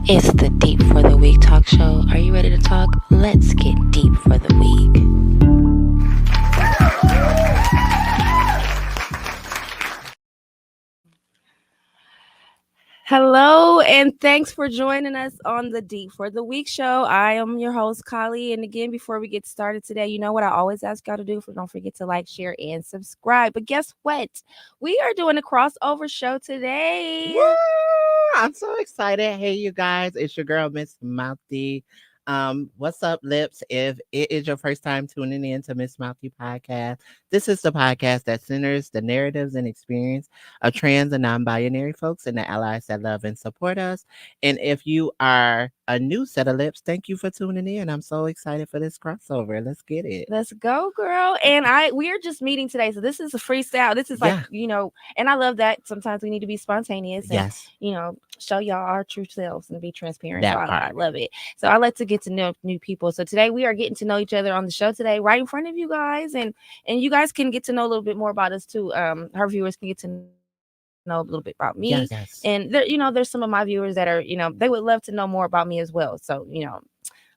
It's the Deep for the Week talk show. Are you ready to talk? Let's get deep for the week. Hello, and thanks for joining us on the Deep for the Week show. I am your host, Kali. And again, before we get started today, you know what I always ask y'all to do? Don't forget to like, share, and subscribe. But guess what? We are doing a crossover show today. Woo! I'm so excited. Hey, you guys, it's your girl, Miss Mouthy. What's up, lips? If it is your first time tuning in to Miss Mouthy Podcast, this is the podcast that centers the narratives and experience of trans and non-binary folks and the allies that love and support us. And if you are a new set of lips, thank you for tuning in. I'm so excited for this crossover. Let's get it. Let's go, girl. And we are just meeting today. So this is a freestyle. This is like, Yeah. And I love that sometimes we need to be spontaneous and, Yes. Show y'all our true selves and be transparent. So That I part. love it. So I like to get to know new people. So today we are getting to know each other on the show today, right in front of you guys. And you guys can get to know a little bit more about us too. Our viewers can get to know a little bit about me. Yes. And there's some of my viewers that are, they would love to know more about me as well. So,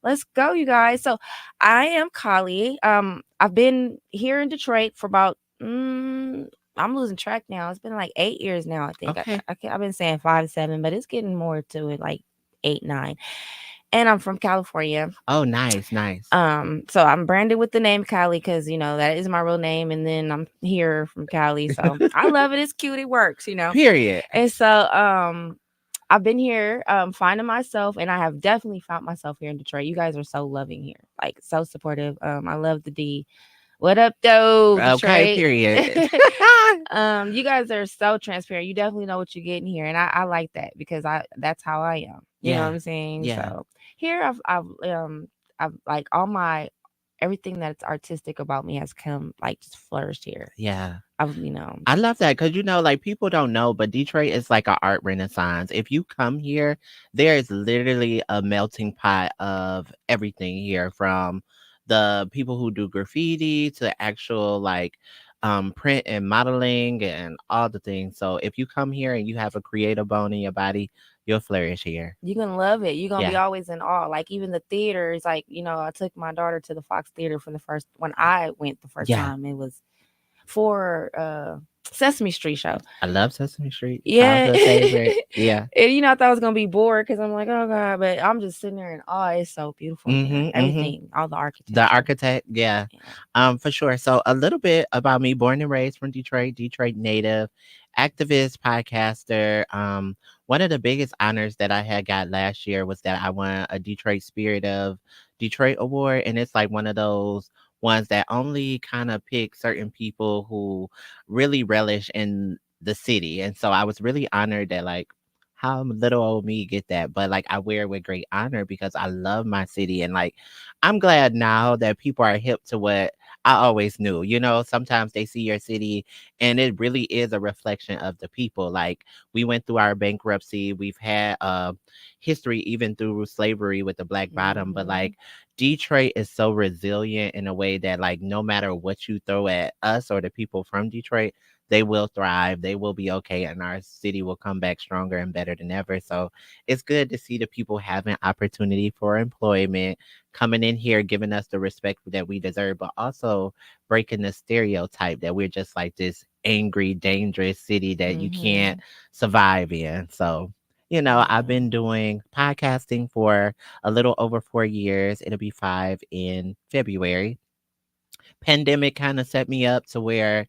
let's go, you guys. So I am Kali. I've been here in Detroit for about I'm losing track now. It's been like 8 years now, I think. Okay. I've been saying 5 7, but it's getting more to it, like 8 9. And I'm from California. Oh, nice, nice. So I'm branded with the name Kali because that is my real name, and then I'm here from Cali. So I love it. It's cute. It works. Period. And so I've been here finding myself, and I have definitely found myself here in Detroit. You guys are so loving here, like so supportive. I love the D. What up, though, Okay, Detroit? period. You guys are so transparent. You definitely know what you're getting here, and I like that because that's how I am. You know what I'm saying? Yeah. So here I've like all my everything that's artistic about me has come like just flourished here. Yeah. I've I love that because like people don't know, but Detroit is like an art renaissance. If you come here, there is literally a melting pot of everything here, from the people who do graffiti to actual like print and modeling and all the things. So if you come here and you have a creative bone in your body, you'll flourish here. You're gonna love it. You're gonna be Yeah. always in awe. Like even the theaters, like, I took my daughter to the Fox Theater for the first when I went the first Yeah. time. It was for Sesame Street show. I love Sesame Street. Yeah. Childhood favorite. Yeah. And I thought I was gonna be bored because I'm like, oh god, but I'm just sitting there in awe. It's so beautiful here. Everything, all the architecture. The architect, yeah. For sure. So a little bit about me: born and raised from Detroit, Detroit native, activist, podcaster. One of the biggest honors that I had got last year was that I won a Detroit Spirit of Detroit award, and it's like one of those ones that only kind of pick certain people who really relish in the city. And so I was really honored that like how little old me get that, but like I wear it with great honor because I love my city. And like I'm glad now that people are hip to what I always knew. Sometimes they see your city and it really is a reflection of the people. Like we went through our bankruptcy, we've had history even through slavery with the Black Bottom, but like Detroit is so resilient in a way that like no matter what you throw at us or the people from Detroit, they will thrive. They will be okay, and our city will come back stronger and better than ever. So it's good to see the people having opportunity for employment, coming in here, giving us the respect that we deserve, but also breaking the stereotype that we're just like this angry, dangerous city that you can't survive in. So, I've been doing podcasting for a little over 4 years. It'll be 5 in February. Pandemic kind of set me up to where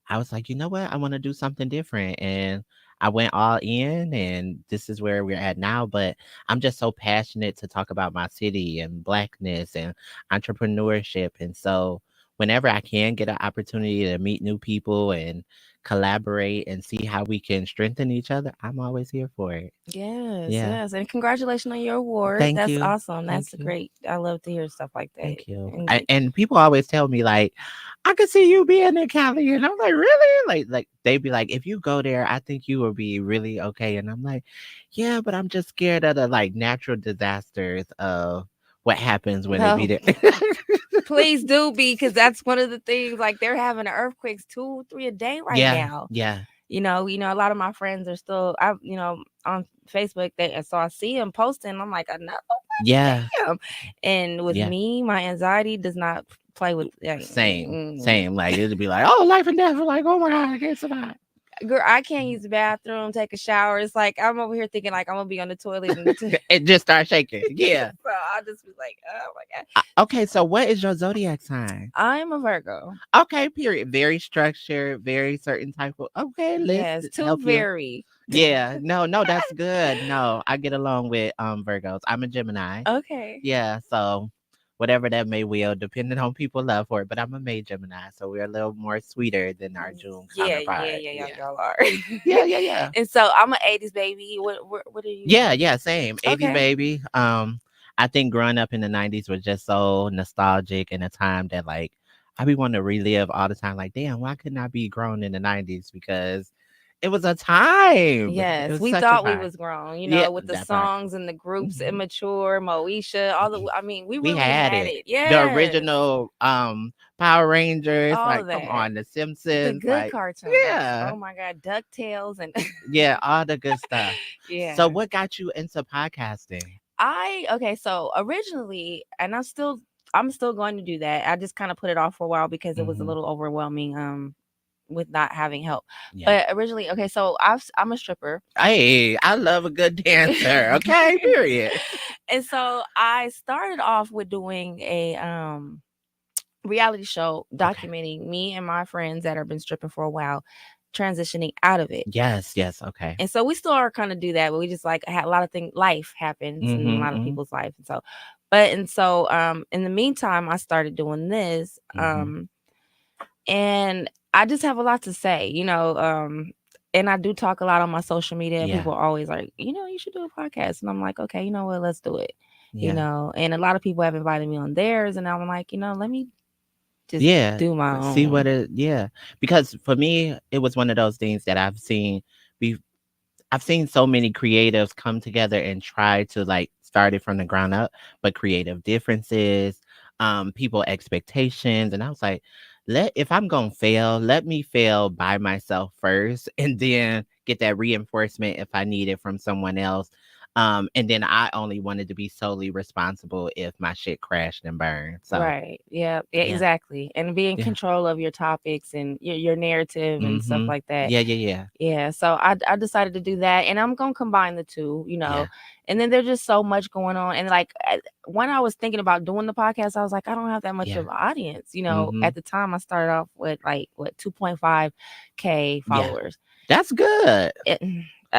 I was like, you know what? I want to do something different. And I went all in, and this is where we're at now. But I'm just so passionate to talk about my city and Blackness and entrepreneurship. And so, whenever I can get an opportunity to meet new people and collaborate and see how we can strengthen each other, I'm always here for it. Yes. And congratulations on your award. Thank That's you. awesome. Thank That's you. great. I love to hear stuff like that. Thank you. And people always tell me like, I could see you being in Cali, and I'm like, really? Like they be like, if you go there, I think you will be really okay. And I'm like, yeah, but I'm just scared of the like natural disasters of what happens when it be there. Please do be, because that's one of the things. Like they're having earthquakes 2, 3 a day right now. Yeah. A lot of my friends are still, on Facebook. And so I see them posting. I'm like, another Yeah. damn. And with Yeah. me, my anxiety does not play with. Same. Same. Like it'd be like, oh, life and death. We're like, oh my god, I can't survive. Girl, I can't use the bathroom, take a shower. It's like I'm over here thinking like I'm gonna be on the toilet and It just start shaking. Yeah. so I'll just be like, oh my god. Okay, so what is your zodiac sign? I'm a Virgo. Okay, period. Very structured, very certain type of. Okay, let's Yes, too help you. very. Yeah, no, no, that's good. No, I get along with Virgos. I'm a Gemini. Okay. Yeah, so whatever that may will, depending on people love for it. But I'm a May Gemini, so we're a little more sweeter than our June Yeah, yeah, counterpart. yeah, yeah, Yeah, y'all are. yeah, yeah, yeah. And so I'm an '80s baby. What are you? Yeah, yeah, same. 80s Okay. baby. I think growing up in the 90s was just so nostalgic and a time that like I be wanting to relive all the time. Like, damn, why couldn't I be grown in the 90s? Because it was a time. It Yes, was we such a thought we time. was grown, Yeah, with the that part. songs and the groups, Mhm. Immature, Moesha, all the. I mean, we We really had had it. it. The Yes, original Power Rangers, all of like come that. on, The The Simpsons, good like cartoons. yeah. Oh my God, Ducktales and Yeah, all the good stuff. So yeah. what got you into podcasting? I okay, so originally, and I'm still going to do that. I just kind of put it off for a while because it was a Mhm. little overwhelming with not having help. Yeah. But originally, okay, so I'm a stripper. Hey, I love a good dancer. Okay, period. And so I started off with doing a reality show Okay. documenting me and my friends that have been stripping for a while transitioning out of it. Yes, yes, okay. And so we still are kind of do that, but we just like had a lot of things. Life happens in a Mhm, lot of mhm, people's life, and so in the meantime, I started doing this, mhm. and I just have a lot to say, and I do talk a lot on my social media. And Yeah, people are always like, you should do a podcast, and I'm like, okay, you know what, let's do it. yeah, And a lot of people have invited me on theirs, and I'm like, let me just yeah. do my See what own. it yeah. Because for me, it was one of those things that be I've seen so many creatives come together and try to like start it from the ground up, but creative differences, people expectations, and I was like, let if I'm gonna fail, let me fail by myself first, and then get that reinforcement if I need it from someone else. And then I only wanted to be solely responsible if my shit crashed and burned. So Right. Yeah. Yeah. yeah, Exactly. And be in yeah, control of your topics and your narrative and stuff mm-hmm, like that. yeah, yeah, yeah, Yeah. So I decided to do that, and I'm gonna combine the two. yeah, And then there's just so much going on, and like when I was thinking about doing the podcast, I was like, I don't have that much yeah, of an audience. mm-hmm, At the time, I started off with like what 2.5K yeah. followers. That's good. It,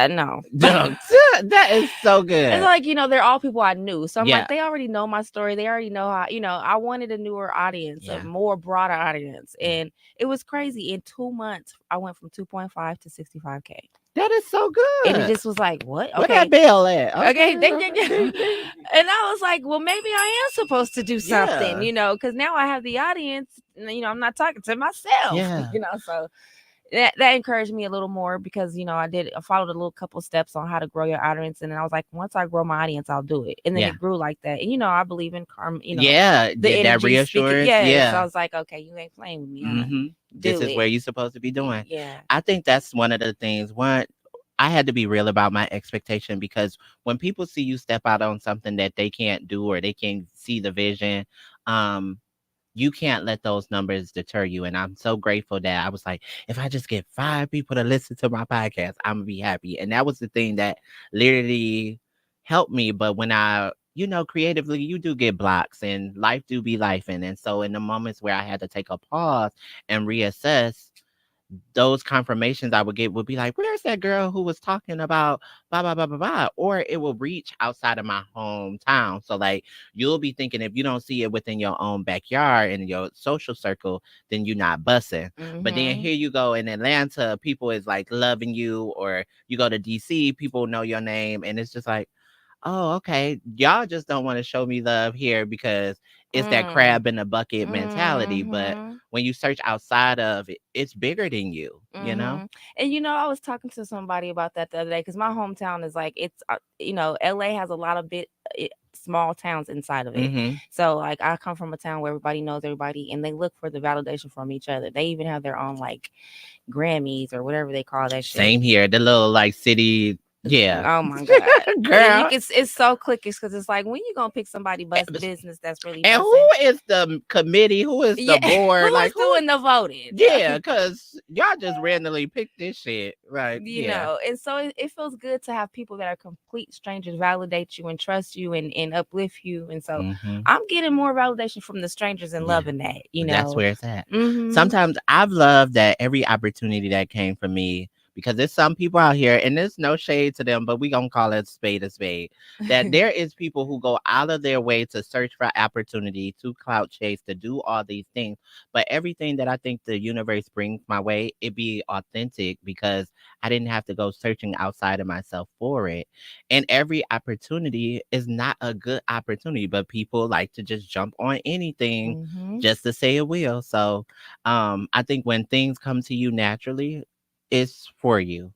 no. Dog, that is so It's good. like, they're all people I knew. So I'm like, Yeah, they already know my story. They already know how, I wanted a newer audience, a yeah, more broader audience. yeah. And it was crazy. In 2 months, I went from 2.5 to 65K. That is so And it good. just was like, what? Where that Okay. bell at? Okay. Okay, Ding, ding, ding. ding, ding. And I was like, well, maybe I am supposed to do something, Yeah, because now I have the audience. And, I'm not talking to myself, yeah, so that encouraged me a little more because I followed a little couple steps on how to grow your audience, and then I was like, once I grow my audience, I'll do it, and then yeah, it grew like that. And I believe in karma, yeah. the That energy speaking. reassurance. Yes, so I Yeah. was like, okay, you ain't playing with me, I'm gonna This do is it. where you're supposed to be doing. Yeah. I think that's one of the things. One, I had to be real about my expectation because when people see you step out on something that they can't do or they can't see the vision, um, you can't let those numbers deter you. And I'm so grateful that I was like, if I just get 5 people to listen to my podcast, I'm gonna be happy. And that was the thing that literally helped me. But when creatively, you do get blocks and life do be life. And so in the moments where I had to take a pause and reassess, those confirmations I would get would be like, where's that girl who was talking about blah blah blah blah blah? Or it will reach outside of my hometown. So like you'll be thinking if you don't see it within your own backyard and your social circle, then you're not bussing. But then Mm-hmm. here you go in Atlanta, people is like loving you, or you go to DC, people know your name, and it's just like, oh, okay. Y'all just don't want to show me love here because it's that Mm. crab in the bucket mentality. But Mm-hmm. when you search outside of it, it's bigger than you. Mm-hmm. And I was talking to somebody about that the other day because my hometown is like LA has a lot of small towns inside of it. Mhm. So like I come from a town where everybody knows everybody and they look for the validation from each other. They even have their own like Grammys or whatever they call that shit. Same here. The little like city. Yeah. Oh my god. And you Girl. can it's so cliquish because it's like when you gonna pick somebody And business that's really who busting. is the committee? Who is the Yeah, board? who is Like who? doing the voting? Yeah, cause y'all just randomly picked this shit. Right. Yeah. And so it feels good to have people that are complete strangers validate you and trust you and uplift you. And so Mhm. I'm getting more validation from the strangers and Yeah. loving that, That's where it's at. Mm-hmm. Sometimes I've loved that every opportunity that came from me because there's some people out here, and there's no shade to them, but we gonna call it spade a spade. That there is people who go out of their way to search for opportunity, to clout chase, to do all these things. But everything that I think the universe brings my way, it be authentic because I didn't have to go searching outside of myself for it. And every opportunity is not a good opportunity, but people like to just jump on anything Mm-hmm. just to say it will. So I think when things come to you naturally, it's for you.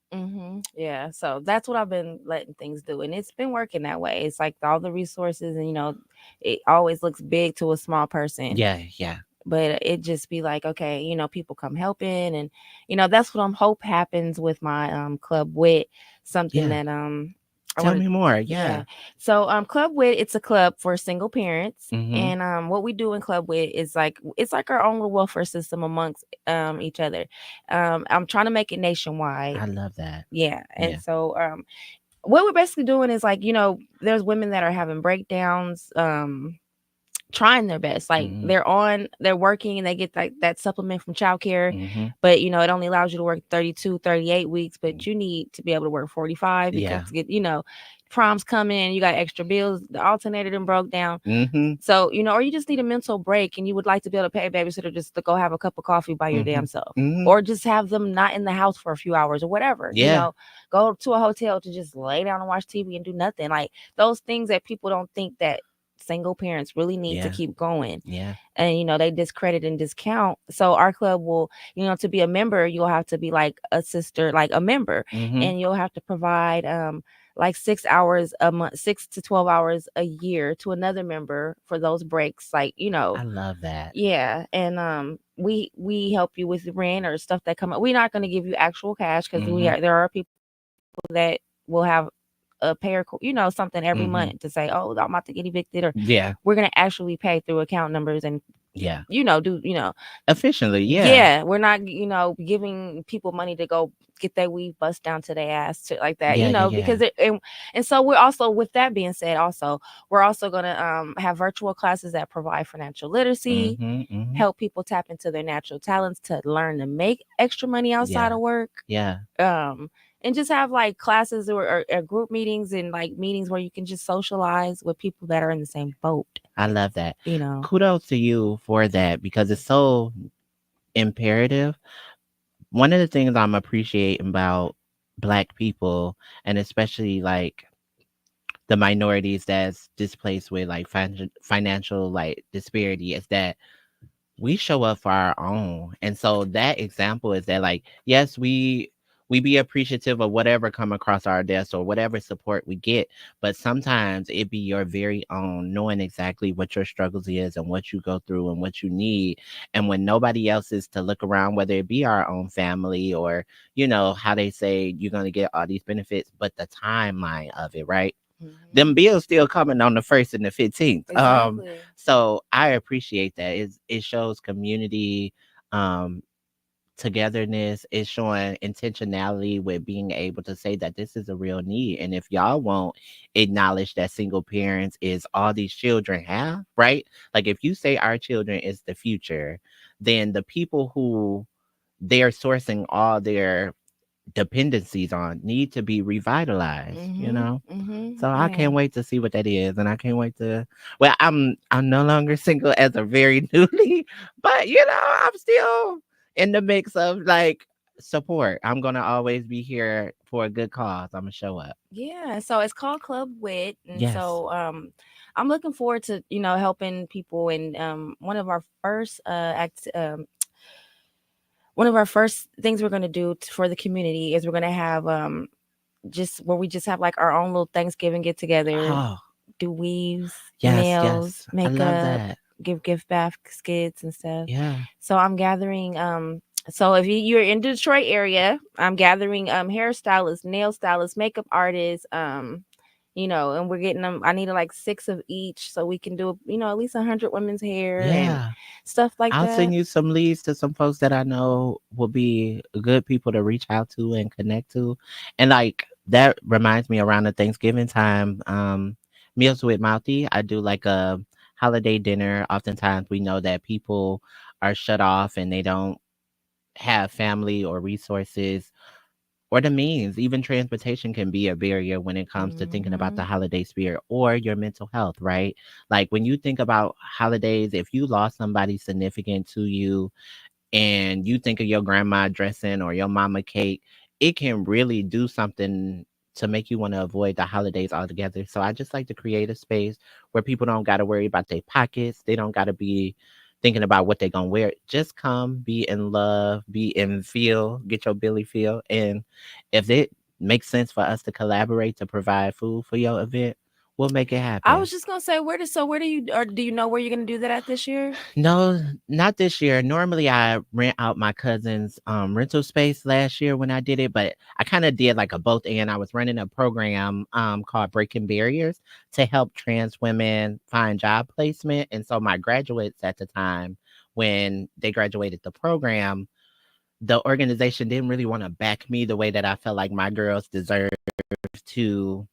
Yeah, so that's what I've been letting things do, and it's been working that way. It's like all the resources, and it always looks big to a small person, Yeah, yeah, but it just be like, okay, people come helping, and that's what I'm hope happens with my Club Wit, something yeah. that I Tell want to. me more. Yeah. Yeah. So Club Wit, it's a club for single parents. Mm-hmm. And what we do in Club Wit is like it's like our own little welfare system amongst each other. I'm trying to make it nationwide. I love that. Yeah. And Yeah. so what we're basically doing is like, there's women that are having breakdowns, trying their best. Like Mm-hmm. they're working and they get that supplement from childcare, Mm-hmm. but it only allows you to work 32, 38 weeks, but you need to be able to work 45 because Yeah. to get, proms come in, you got extra bills, the alternator then broke down. Mm-hmm. So, or you just need a mental break and you would like to be able to pay a babysitter just to go have a cup of coffee by your Mm-hmm. damn self. Mm-hmm. Or just have them not in the house for a few hours or whatever, Yeah. go to a hotel to just lay down and watch TV and do nothing. Like those things that people don't think that single parents really need to Yeah. keep going. Yeah. And they discredit and discount. So our club will, to be a member, you'll have to be like a sister, like a member, Mm-hmm. and you'll have to provide like 6 hours a month, 6 to 12 hours a year to another member for those breaks. Like, I love that. yeah. And we help you with rent or stuff that come up. We're not going to give you actual cash because Mm-hmm. there are people that will have a payer, something every month Mm-hmm. to say, oh, I'm about to get evicted, or Yeah. we're gonna actually pay through account numbers and Yeah. do Efficiently. Yeah. yeah, we're not giving people money to go get their weave bust down to their ass, shit like that, Yeah. Yeah. because Yeah. and so we're also, with that being said, also we're also gonna have virtual classes that provide financial literacy, Mm-hmm. Mm-hmm. help people tap into their natural talents to learn to make extra money outside Yeah. of work, Yeah. um and just have like classes or group meetings and like meetings where you can just socialize with people that are in the same boat, I love that. you know. Kudos to you for that because it's so imperative. One of the things I'm appreciating about Black people, and especially like the minorities that's displaced with like financial like disparity, is that we show up for our own. And so that example is that like, yes, we be appreciative of whatever come across our desk or whatever support we get, but sometimes it be your very own, knowing exactly what your struggles is and what you go through and what you need. And when nobody else is to look around, whether it be our own family or, how they say you're going to get all these benefits, but the timeline of it, right? Hmm. Them bills still coming on the 1st and the 15th. Exactly. So I appreciate that. It shows community, um, togetherness. It's showing intentionality with being able to say that this is a real need. And if y'all won't acknowledge that single parents is all these children have, right? Like if you say our children is the future, then the people who they're sourcing all their dependencies on need to be revitalized. Mhm. Mhm. So I Yeah. can't wait to see what that is, and I can't wait to. Well, I'm no longer single as a very newly, but I'm still in the mix of like support. I'm gonna always be here for a good cause. I'm gonna show up. Yeah. So it's called Club Wit, and Yes. so I'm looking forward to helping people. And one of our first things we're gonna do for the community is we're gonna have just where we just have like our own little Thanksgiving get together. Oh. do weaves, Yes, nails, yes. I love makeup, that. give gift baskets and stuff. Yeah. So I'm gathering. So if you're in the Detroit area, I'm gathering hairstylists, nail stylists, makeup artists. And we're getting them. I needed like 6 of each, so we can do at least 100 women's hair and Yeah. stuff like I'll that. send you some leads to some folks that I know will be good people to reach out to and connect to. And like that reminds me around the Thanksgiving time, meals with Mouthy. I do like a holiday dinner. Oftentimes we know that people are shut off and they don't have family or resources or the means. Even transportation can be a barrier when it comes to thinking about the Hmm. holiday spirit or your mental health, right? Like when you think about holidays, if you lost somebody significant to you, and you think of your grandma dressing or your mama cake, it can really do something to make you want to avoid the holidays altogether. So I just like to create a space where people don't got to worry about their pockets. They don't got to be thinking about what they're going to wear. Just come, be in love, be in feel, get your Billy feel. And if it makes sense for us to collaborate to provide food for your event, we'll make it I happen. was just gonna say, where do you, or do you know where you're gonna do that at this year? No, not this year. Normally, I rent out my cousin's rental space last year when I did it, but I kind of did like a both and. I was running a program called Breaking Barriers to help trans women find job placement. And so my graduates at the time, when they graduated the program, the organization didn't really want to back me the way that I felt like my girls deserved to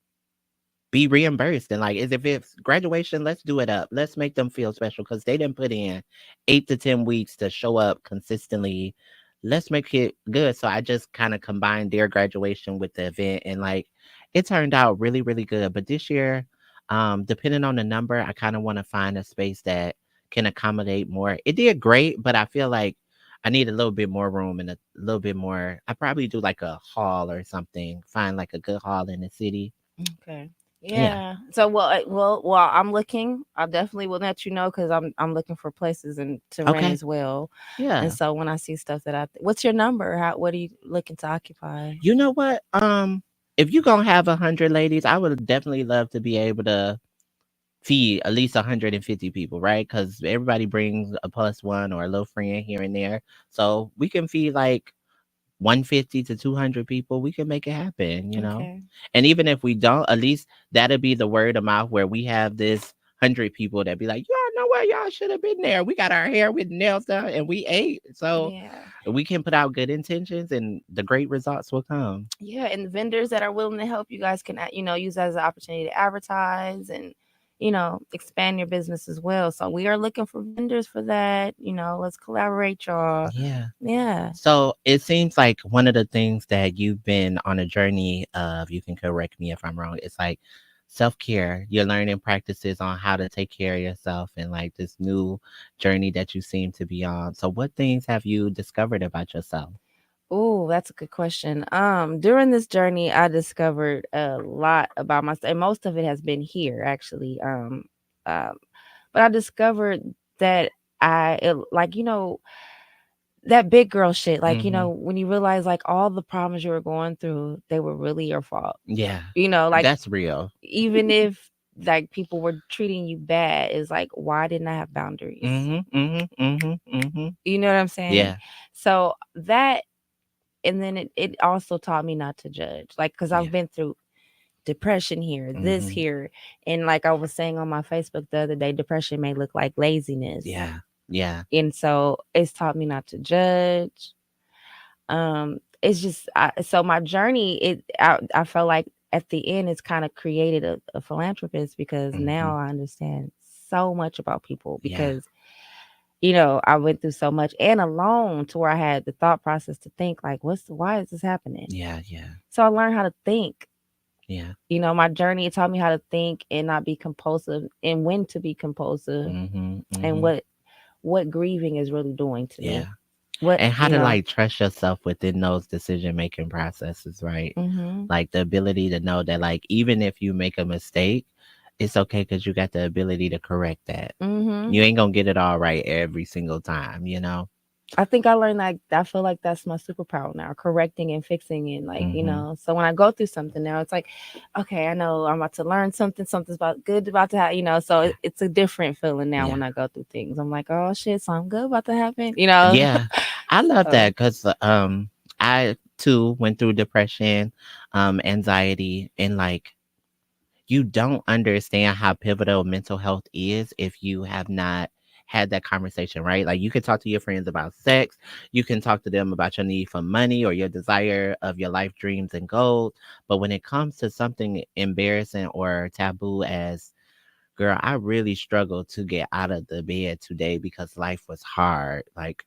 be reimbursed. And like, as if it's graduation, let's do it up. Let's make them feel special because they didn't put in 8 to 10 weeks to show up consistently. Let's make it good. So I just kind of combined their graduation with the event, and like it turned out really, really good. But this year, depending on the number, I kind of want to find a space that can accommodate more. It did great, but I feel like I need a little bit more room and a little bit more. I probably do like a hall or something. Find like a good hall in the city. Okay. Yeah. Yeah. So well, I'm looking. I definitely will let you know because I'm looking for places and to rent Okay. as well. And Yeah. so when I see stuff what's your number? What are you looking to occupy? You know what? If you gonna have 100 ladies, I would definitely love to be able to feed at least 150 people, right? Because everybody brings a plus one or a little friend here and there, so we can feed like 150 to 200 people. We can make it happen, you know. Okay. And even if we don't, at least that'll be the word of mouth where we have this 100 people that be like, y'all know what, y'all should have been there. We got our hair with nails done and we ate, so Yeah. we can put out good intentions and the great results will come. Yeah, and vendors that are willing to help you guys can use that as an opportunity to advertise and expand your business as well. So we are looking for vendors for that. Let's collaborate, y'all. Yeah. Yeah. So it seems like one of the things that you've been on a journey of, you can correct me if I'm wrong, it's like self care. You're learning practices on how to take care of yourself and like this new journey that you seem to be on. So, what things have you discovered about yourself? Oh, that's a good question. During this journey, I discovered a lot about myself, and most of it has been here, actually. Um, but I discovered that like that big girl shit. Like Hmm. when you realize like all the problems you were going through, they were really your fault. Yeah, Like that's real. even if like people were treating you bad, is like why didn't I have boundaries? Hmm. Hmm. Hmm. Hmm. You know what I'm saying? Yeah, So that, and then it also taught me not to judge, like because I've yeah. been through depression here, this Hmm. here, and like I was saying on my Facebook the other day, depression may look like laziness, Yeah, yeah. and so it's taught me not to judge. It's just so my journey, I felt like at the end it's kind of created a philanthropist because Hmm. now I understand so much about people Yeah, because I went through so much and alone to where I had the thought process to think like why is this happening. yeah, yeah, So I learned how to think. yeah. My journey, it taught me how to think and not be compulsive and when to be compulsive Hmm. and Hmm. what grieving is really doing to Yeah. me. What, And how to like trust yourself within those decision making processes, right? mhm. Like the ability to know that like even if you make a mistake, it's okay because you got the ability to correct that. Mhm. You ain't gonna get it all right every single time, you know? I think I learned like I feel like that's my superpower now, correcting and fixing and like, Mhm. so when I go through something now, it's like, okay, I know I'm about to learn something, something's about good about to happen. So Yeah. it's a different feeling now Yeah. when I go through things. I'm like, oh shit, something good about to happen. Yeah. I love So that cuz I too went through depression, anxiety, and like you don't understand how pivotal mental health is if you have not had that conversation, right? Like you can talk to your friends about sex, you can talk to them about your need for money or your desire of your life dreams and goals. But when it comes to something embarrassing or taboo as girl, I really struggled to get out of the bed today because life was hard. Like,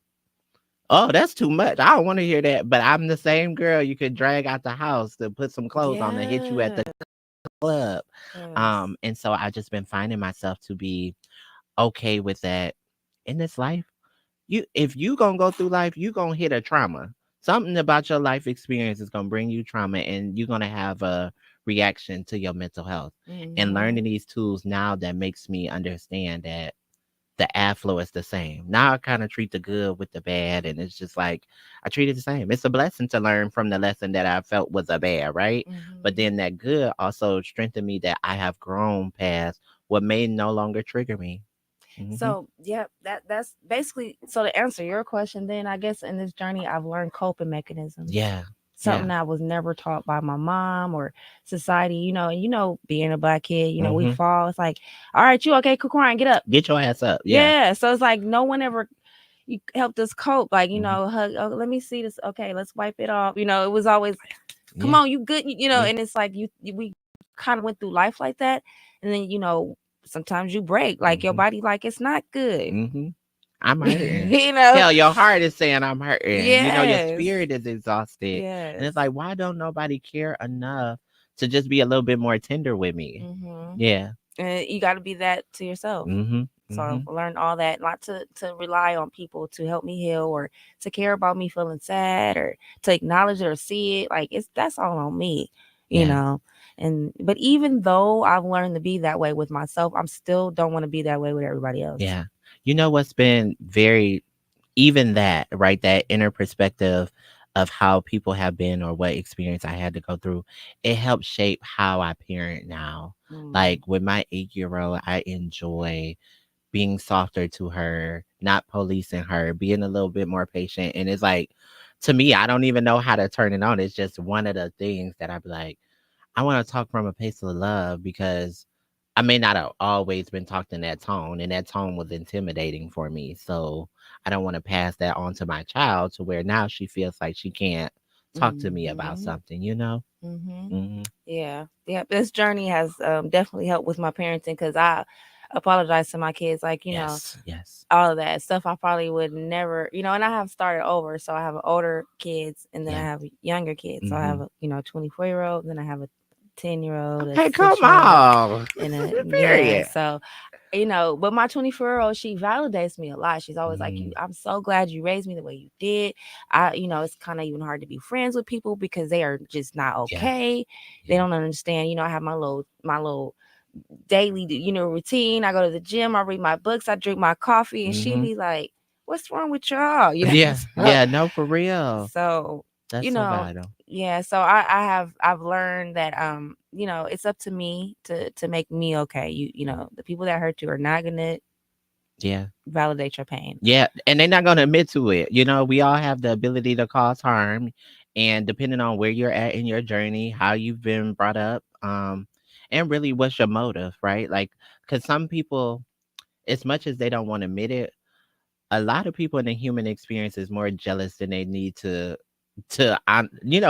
oh, that's too much. I don't want to hear that. But I'm the same girl you could drag out the house to put some clothes on and hit you at yeah, the club. yes, And so I just been finding myself to be okay with that in this life. If you gonna go through life, you gonna hit a trauma. Something about your life experience is gonna bring you trauma and you're gonna have a reaction to your mental health. And mm-hmm. learning these tools now that makes me understand that the affluent is the same. Now I kind of treat the good with the bad, and it's just like I treat it the same. It's a blessing to learn from the lesson that I felt was a bad, right? But Mm-hmm. then that good also strengthened me that I have grown past what may no longer trigger me. Hmm. So yeah, that's basically so to answer your question. Then I guess in this journey, I've learned coping mechanisms. Yeah, Something yeah. that was never taught by my mom or society. And being a black kid, we Hmm. fall. It's like, all right, you okay? Quit crying, get up. Get your ass up. Yeah. Yeah. So it's like no one ever you helped us cope. Like, Hmm. hug, oh, let me see this. Okay, let's wipe it off. It was always, come Yeah. on, you good. Yeah. And it's like we kind of went through life like that. And then, sometimes you break. Like your Hmm. body, like it's not good. Hmm. I'm hurting. you know? Hell, your heart is saying I'm hurting. Your Yes. spirit is exhausted. And Yes. it's like, why don't nobody care enough to just be a little bit more tender with me? Mm-hmm. Yeah. And you got to be that to yourself. Mhm. So I Mhm. learned all that, not to rely on people to help me heal or to care about me feeling sad or to acknowledge it or see it. Like that's all on me, you Yeah. know. But even though I've learned to be that way with myself, I'm still don't want to be that way with everybody else. Yeah. You know what's been very even that, right? That inner perspective of how people have been or what experience I had to go through, it helps shape how I parent now. Mm, Like with my 8-year old, I enjoy being softer to her, not policing her, being a little bit more patient. And it's like, to me, I don't even know how to turn it on. It's just one of the things that I'd be like, I want to talk from a place of love because I may not have always been talked in that tone, and that tone was intimidating for me. So I don't want to pass that on to my child to where now she feels like she can't talk to me about mm-hmm, something, you know? mm-hmm. Hmm. Yeah, yeah. This journey has definitely helped with my parenting because I apologize to my kids, like Yes, yes. all of that stuff I probably would never, and I have started over. So I have older kids and then I Yeah. have younger kids. So I have Hmm. a, 24-year-old, then I have a 10-year-old, a Okay, come 6-year-old, on. and a yeah. Period. So, but my 24-year-old, she validates me a lot. She's always like, Mm, I'm so glad you raised me the way you did. It's kind of even hard to be friends with people because they are just not yeah, okay. They yeah. don't understand. I have my little daily, routine. I go to the gym, I read my books, I drink my coffee, and she Hmm. be like, "What's wrong with y'all?" Yeah, So, yeah, no, for real. so That's you so know, vital. yeah. So I've learned that it's up to me to make me okay. The people that hurt you are not gonna Yeah. validate your pain. Yeah, and they're not gonna admit to it. You know, we all have the ability to cause harm, and depending on where you're at in your journey, how you've been brought up, and really what's your motive, right? Like, because some people, as much as they don't want to admit it, a lot of people in the human experience is more jealous than they need to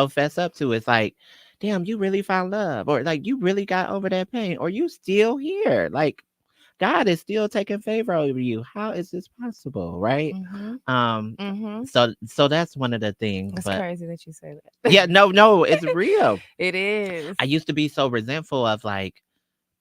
fess up to. It's like, damn, you really found love, or like you really got over that pain, or you still here, like God is still taking favor over you. How is this possible, right? Mhm. Um, Mhm. so that's one of the things. It's But crazy that you say that. yeah, no, no, it's real. It is. I used to be so resentful of like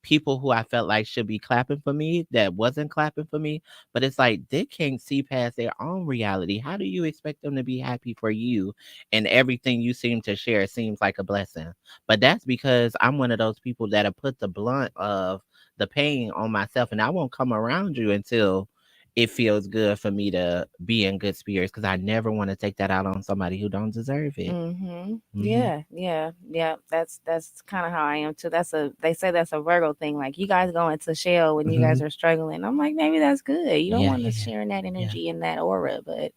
people who I felt like should be clapping for me that wasn't clapping for me. But it's like they can't see past their own reality. How do you expect them to be happy for you? And everything you seem to share seems like a blessing. But that's because I'm one of those people that have put the blunt of the pain on myself and I won't come around you until it feels good for me to be in good spirits because I never want to take that out on somebody who don't deserve it. Hmm. Yeah, yeah, yeah. That's kind of how I am too. That's a they say that's a Virgo thing. Like you guys go into shell when you guys Hmm. are struggling. I'm like maybe that's good. You don't Yeah, want to yeah, yeah, share in that yeah, energy and that aura, but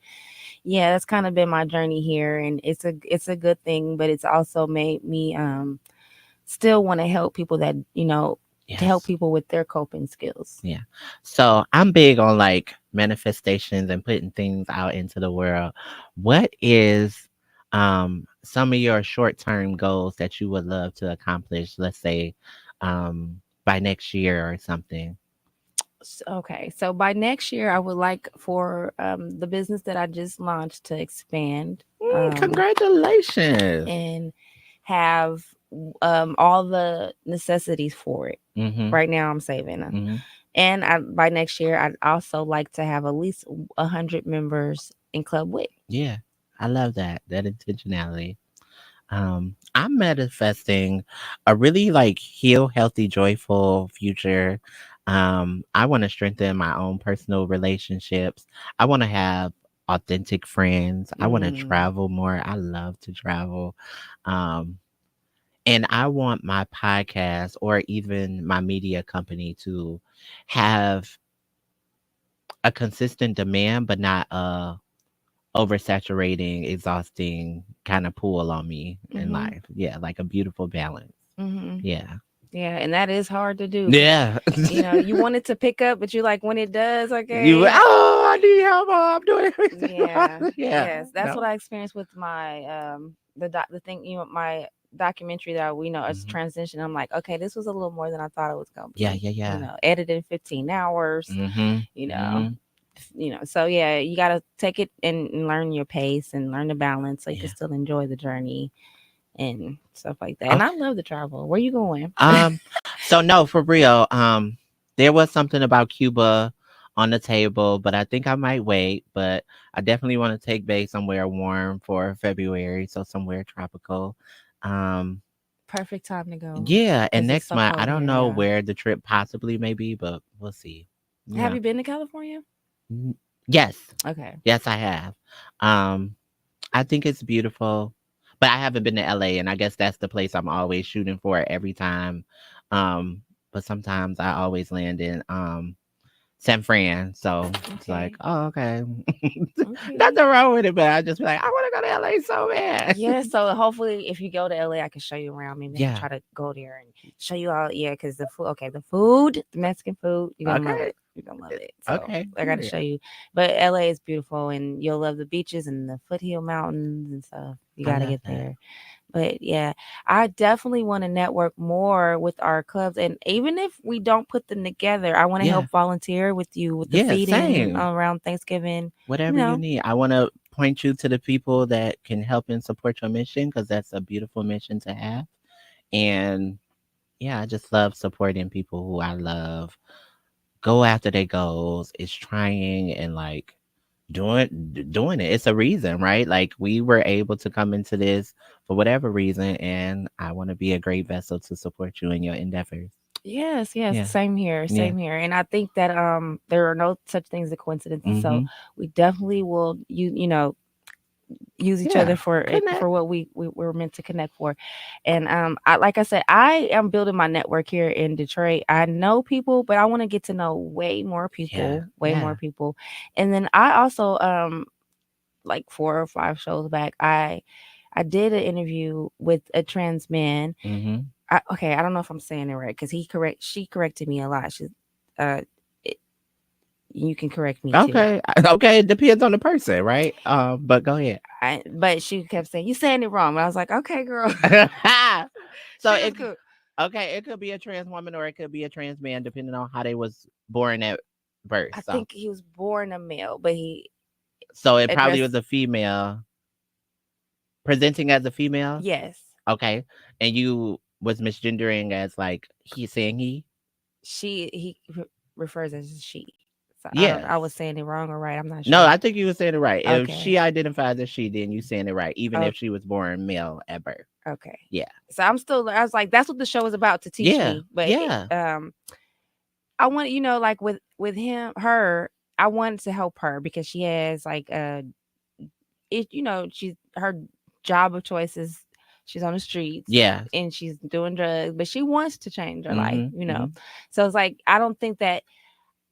yeah, that's kind of been my journey here, and it's a good thing. But it's also made me still want to help people that to help yes. people with their coping skills. Yeah. So I'm big on like manifestations and putting things out into the world. What is some of your short-term goals that you would love to accomplish, let's say by next year or something? Okay, so by next year, I would like for the business that I just launched to expand. Congratulations. And have all the necessities for it. Mhm. Right now, I'm saving them, Mhm. and by next year, I'd also like to have at least 100 members in Club Wit. Yeah. I love that intentionality. I'm manifesting a really like heal, healthy, joyful future. I want to strengthen my own personal relationships. I want to have authentic friends. I want to Mm. travel more. I love to travel. Um, and I want my podcast or even my media company to have a consistent demand, but not a oversaturating, exhausting kind of pull on me in Mhm. life. Yeah, like a beautiful balance. Mhm. Yeah. Yeah, and that is hard to do because Yeah. you want it to pick up, but you like when it does. You Okay, I need help. Oh, I'm doing everything wrong. yeah, Yeah. yes, that's what No. I experienced with my the thing my documentary that we know as Hmm. transition. I'm like, okay, this was a little more than I thought it was gonna Yeah, be. yeah, yeah. Edited 15 hours. Mhm. You know, Mhm. so yeah, you gotta take it and learn your pace and learn the balance so you can Yeah. still enjoy the journey and stuff like that. And I Okay. love the travel. Where you going? Um so no, for real. There was something about Cuba on the table, but I think I might wait, but I definitely want to take Bay somewhere warm for February, so somewhere tropical. Um Perfect time to go Yeah, and because it's next so month, I cold don't here. know Yeah. where the trip possibly may be, but we'll see. Have Yeah. you been to California? N- Yes. Okay. Yes, I have. Um, I think it's beautiful, but I haven't been to LA, and I guess that's the place I'm always shooting for every time. Um, but sometimes I always land in San Fran, so it's like, Okay. oh, okay. Okay. Nothing wrong with it, but I just be like, I want to go to LA so bad. Yeah, so hopefully if you go to LA, I can show you around. Maybe I can Yeah. try to go there and show you all. Yeah, because the food, the Mexican food, you're gonna love Okay. it. You're gonna love it. So Okay. I got to Period. show you. But LA is beautiful, and you'll love the beaches and the foothill mountains and stuff. You I got to love get that. there. But yeah, I definitely want to network more with our clubs, and even if we don't put them together, I want to Yeah. help volunteer with you with the Yeah. feeding Same. around Thanksgiving. You Whatever you know, need. I want to point you to the people that can help and support your mission because that's a beautiful mission to have. And yeah, I just love supporting people who I love. Go after their goals. It's trying and like doing it. It's a reason, right? Like we were able to come into this for whatever reason, and I want to be a great vessel to support you in your endeavors. yes, yes, Yeah, same here, yeah. same here. And I think that there are no such things as coincidences. So Mm-hmm. we definitely will use each other Yeah. for it Connect. for what we were meant to connect for. And I like I said, I am building my network here in Detroit. I know people, but I want to get to know Yeah. way more Yeah. people. And then I also like 4 or 5 shows back, I did an interview with a trans man. Mm-hmm. Okay, I don't know if I'm saying it right because she corrected me a lot. Uh, it, you can correct me too. Okay. Okay. It depends on the person, right? But go ahead. But she kept saying you saying it wrong. But I was like, okay, girl. So She was it cool. okay, it could be a trans woman or it could be a trans man, depending on how they was born at birth. I So think he was born a male, but he it probably addressed was a female presenting as a female. yes. Okay, and you was misgendering as like he saying he. He refers as she. So I don't. I Yes. was saying it wrong or right. I'm not No, sure. I think you were saying it right. If Okay. she identifies as she, then you saying it right, even Oh, if she was born male at birth. okay. Yeah. So I'm still. I was like, that's what the show is about to teach Yeah. me. But Yeah. I want like with her. I wanted to help her because she has like she's her job of choice is she's on the streets Yes. and she's doing drugs, but she wants to change her life, Mhm. you know. Mhm. So it's like I don't think that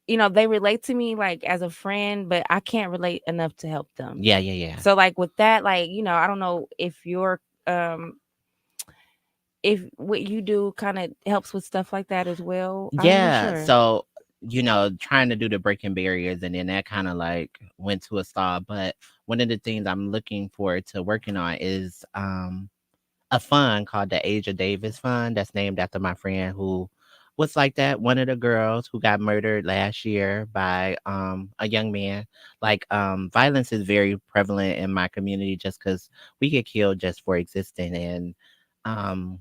they relate to me like as a friend, but I can't relate enough to help them. Yeah, yeah, yeah. So like with that, like, I don't know um if what you do kind of helps with stuff like that as well. I'm not Yeah, sure. so, trying to do the breaking barriers, and then that kinda, like, went to a stall, but one of the things I'm looking forward to working on is, a fund called the Asia Davis Fund that's named after my friend who was like that. One of the girls who got murdered last year by a young man. Like violence is very prevalent in my community just because we get killed just for existing. And um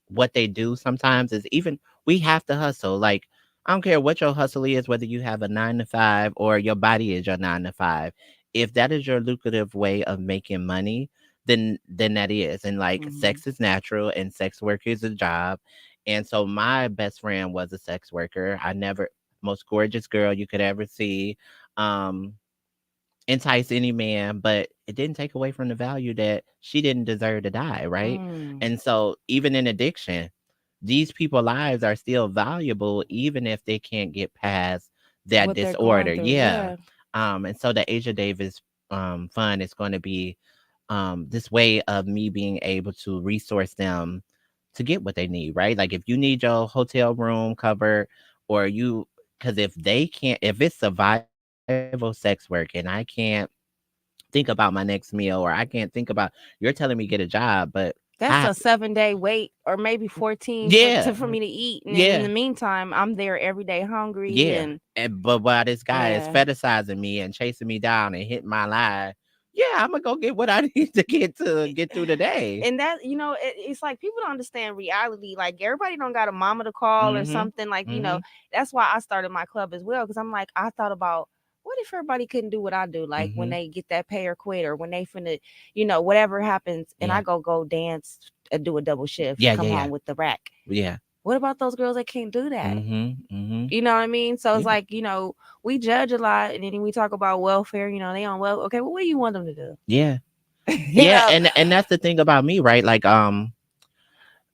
what they do sometimes is even we have to hustle. Like I don't care what your hustle is, whether you have a 9 to 5 or your body is your 9 to 5. If that is your lucrative way of making money, then that is. And like Hmm. sex is natural and sex work is a job. And so my best friend was a sex worker. I never most gorgeous girl you could ever see. Um entice any man, but it didn't take away from the value that she didn't deserve to die, right? Mm. And so even in addiction, these people lives are still valuable even if they can't get past that What they're going disorder. through, Yeah. yeah. And so the Asia Davis fund is going to be this way of me being able to resource them to get what they need, right? Like if you need your hotel room covered, or you, because if they can't, if it's survival sex work and I can't think about my next meal, or I can't think about, you're telling me get a job, but I That's have a to, 7-day wait or maybe 14 yeah, for me to eat. And then in the yeah. meantime, I'm there every day hungry Yeah, and but while this guy is yeah. fetishizing me and chasing me down and hitting my line, yeah, Imma go get what I need to get through the day. And that, it's like people don't understand reality. Like everybody don't got a mama to call or Mhm, something. Like, mhm, that's why I started my club as well. Cause I'm like, I thought about what if everybody couldn't do what I do? Like when mhm. they get that pay or quit or when they finna, whatever happens and I Yeah. go dance and do a double shift, Yeah, come yeah, yeah. home with the rack. Yeah. What about those girls that can't do that? Mhm, mhm. You know what I mean? So it's Yeah, like, we judge a lot and then we talk about welfare, they on well, okay, well, what do you want them to do? yeah. you Yeah, know? and that's the thing about me, right? Like,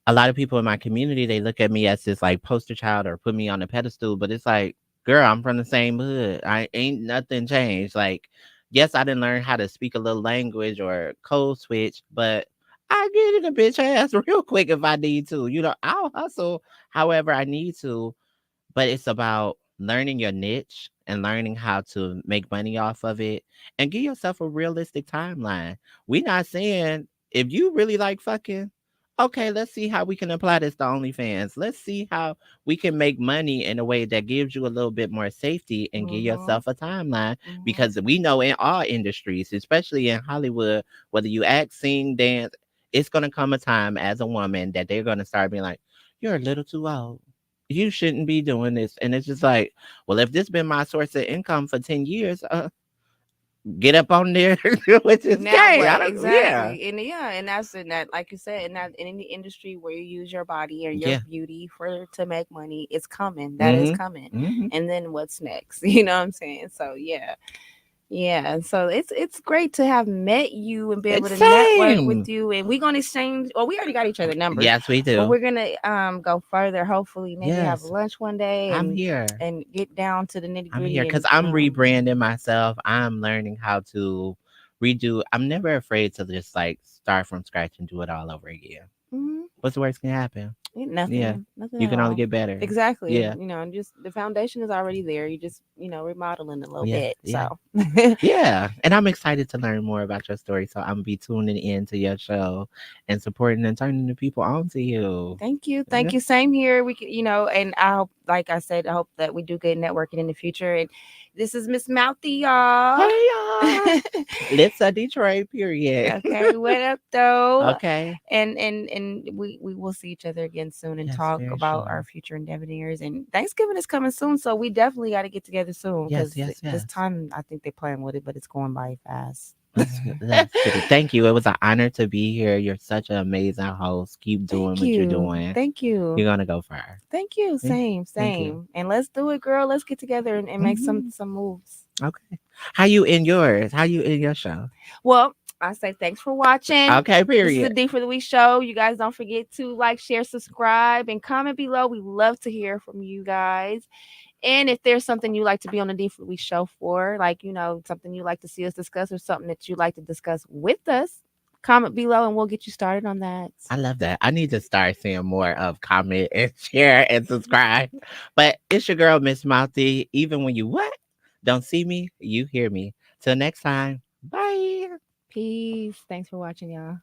a lot of people in my community, they look at me as this like poster child or put me on a pedestal, but it's like, girl, I'm from the same hood. I ain't nothing changed. Like, yes, I didn't learn how to speak a little language or code switch, but I get in a bitch ass real quick if I need to. I'll hustle however I need to, but it's about learning your niche and learning how to make money off of it and give yourself a realistic timeline. We not saying if you really like fucking, okay, let's see how we can apply this to OnlyFans. Let's see how we can make money in a way that gives you a little bit more safety and give Mhm. yourself a timeline, Mhm. because we know in all industries, especially in Hollywood, whether you act, sing, dance, it's gonna come a time as a woman that they're gonna start being like, you're a little too old, you shouldn't be doing this. And it's just like, well, if this been my source of income for 10 years, get up on there with this Now game. I what don't, yeah. exactly? And yeah, and that's in that, like you said, in that in any industry where you use your body or your Yeah. beauty for to make money, it's coming. That is Mm coming. hmm. Mm hmm. And then what's next? You know what I'm saying? So yeah. Yeah, so it's great to have met you and be able It's to network with same. you, and we're gonna exchange. Well, we already got each other numbers, Yes, we but do. we're gonna go further. Hopefully, maybe have Yes, lunch one day I'm here. and get down to the nitty I'm here gritty because and I'm rebranding myself. I'm learning how to redo. I'm never afraid to just like start from scratch and do it all over again. mhm. What's the worst can happen? Yeah. Nothing You at can only all. get better. Exactly. Yeah. And just the foundation is already there. You just remodeling a little Yeah. bit. Yeah. So Yeah, and I'm excited to learn more about your story. So I'm be tuning in to your show and supporting and turning the people on to you. thank you. Yeah. Thank you. Same here. We can, and I hope, like I said, I hope that we do good networking in the future. And this is Miss Mouthy, y'all. Hey y'all. Let's Detroit, period. Okay, what up though? Okay. And we will see each other again soon and Yes, talk very about our soon. future endeavors. And Thanksgiving is coming soon, so we definitely got to get together soon because Yes, yes, this yes. time I think they're playing with it, but it's going by fast. That's good. Thank you. It was an honor to be here. You're such an amazing host. Keep doing Thank what you're you. doing. Thank you. You're gonna go far. Thank you. Yeah. Same, Thank you. same. And let's do it, girl. Let's get together and make Mhm. some moves. Okay. How you in yours? How you in your show? Well, I say thanks for watching. Okay. This is the Period. D for the Week show. You guys don't forget to like, share, subscribe, and comment below. We love to hear from you guys. And if there's something you like to be on the D for the Week show for, like, something you like to see us discuss or something that you like to discuss with us, comment below and we'll get you started on that. I love that. I need to start seeing more of comment and share and subscribe. But it's your girl, Miss Mouthy. Even when you what? Don't see me, you hear me. Till next time. Bye. Peace. Thanks for watching, y'all.